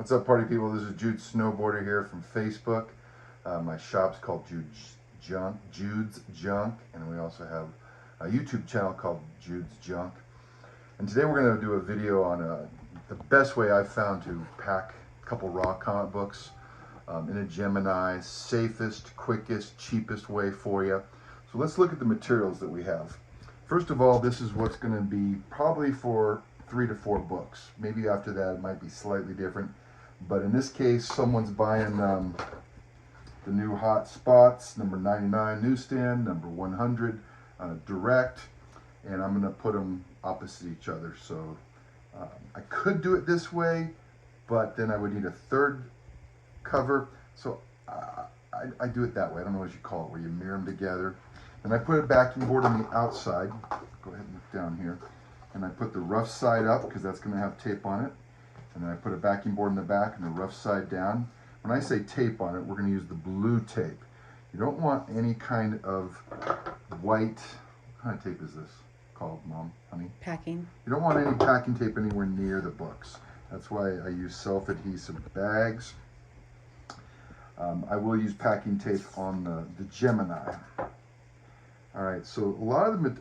What's up, party people? This is Jude Snowboarder here from Facebook. My shop's called Jude's Junk, and we also have a YouTube channel called Jude's Junk. And today we're going to do a video on the best way I've found to pack a couple raw comic books in a Gemini, safest, quickest, cheapest way for you. So let's look at the materials that we have. First of all, this is what's going to be probably for 3 to 4 books. Maybe after that it might be slightly different. But in this case, someone's buying the new Hot Spots, number 99 newsstand, number 100 direct, and I'm going to put them opposite each other. So I could do it this way, but then I would need a third cover. So I do it that way. I don't know what you call it, where you mirror them together. And I put a backing board on the outside. Go ahead and look down here. And I put the rough side up because that's going to have tape on it. And then I put a backing board in the back and the rough side down. When I say tape on it, we're going to use the blue tape. You don't want any kind of white, what kind of tape is this called, Mom, honey? Packing. You don't want any packing tape anywhere near the books. That's why I use self-adhesive bags. I will use packing tape on the Gemini. All right, so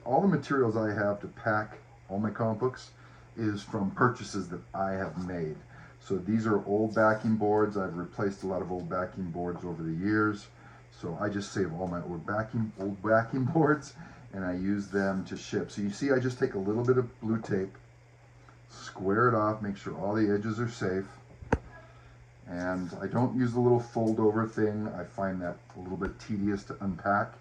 all the materials I have to pack all my comic books is from purchases that I have made. So these are old backing boards. I've replaced a lot of old backing boards over the years. So I just save all my old backing boards and I use them to ship. So you see, I just take a little bit of blue tape, square it off, make sure all the edges are safe. And I don't use the little fold over thing. I find that a little bit tedious to unpack.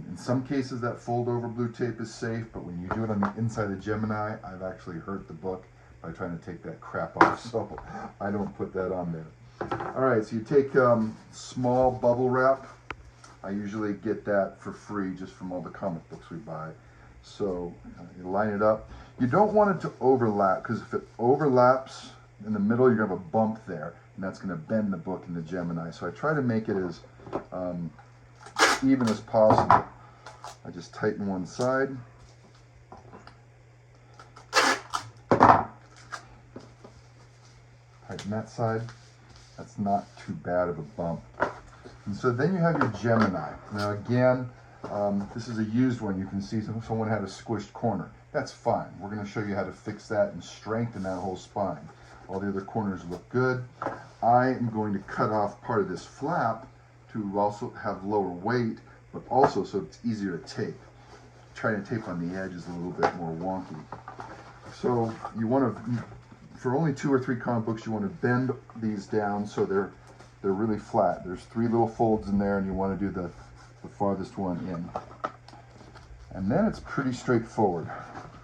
In some cases that fold over blue tape is safe, but when you do it on the inside of the Gemini, I've actually hurt the book by trying to take that crap off, so I don't put that on there. All right, so you take small bubble wrap. I usually get that for free just from all the comic books we buy. So you line it up. You don't want it to overlap, because if it overlaps in the middle, you're gonna have a bump there, and that's gonna bend the book in the Gemini. So I try to make it as even as possible. I just tighten one side. Tighten that side. That's not too bad of a bump. And so then you have your Gemini. Now again, this is a used one. You can see someone had a squished corner. That's fine. We're going to show you how to fix that and strengthen that whole spine. All the other corners look good. I am going to cut off part of this flap to also have lower weight, but also so it's easier to tape. Trying to tape on the edge is a little bit more wonky. So you want to, for only 2 or 3 comic books, you want to bend these down so they're really flat. There's 3 little folds in there, and you want to do the farthest one in. And then it's pretty straightforward.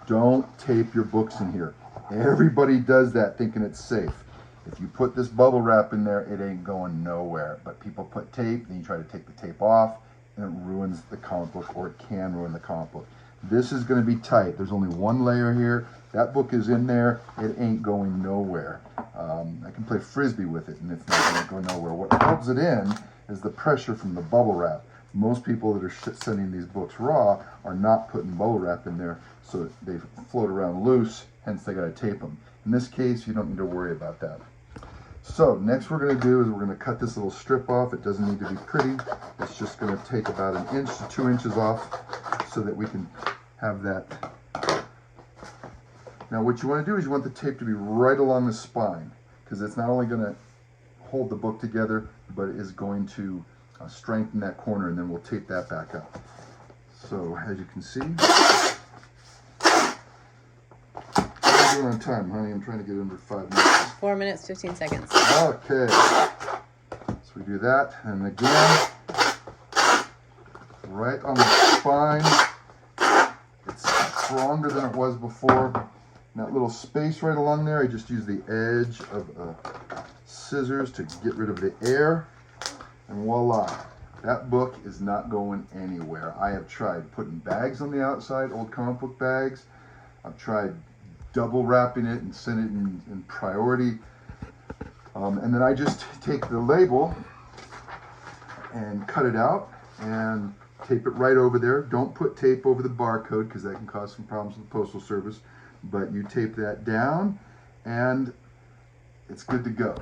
Don't tape your books in here. Everybody does that thinking it's safe. If you put this bubble wrap in there, it ain't going nowhere. But people put tape, then you try to take the tape off, and it ruins the comic book, or it can ruin the comic book. This is going to be tight. There's only one layer here. That book is in there. It ain't going nowhere. I can play Frisbee with it, and it's not going to go nowhere. What holds it in is the pressure from the bubble wrap. Most people that are sending these books raw are not putting bubble wrap in there, so they float around loose, hence they got to tape them. In this case, you don't need to worry about that. So next we're going to do is we're going to cut this little strip off. It doesn't need to be pretty. It's just going to take about 1 inch to 2 inches off so that we can have that. Now what you want to do is you want the tape to be right along the spine, because it's not only going to hold the book together, but it is going to strengthen that corner, and then we'll tape that back up. So as you can see, I'm doing on time, honey. I'm trying to get under 5 minutes. 4 minutes, 15 seconds. Okay, so we do that, and again, right on the spine. It's stronger than it was before. And that little space right along there, I just use the edge of scissors to get rid of the air, and voila, that book is not going anywhere. I have tried putting bags on the outside, old comic book bags. I've tried double wrapping it and send it in priority. And then I just take the label and cut it out and tape it right over there. Don't put tape over the barcode because that can cause some problems with the Postal Service. But you tape that down, and it's good to go.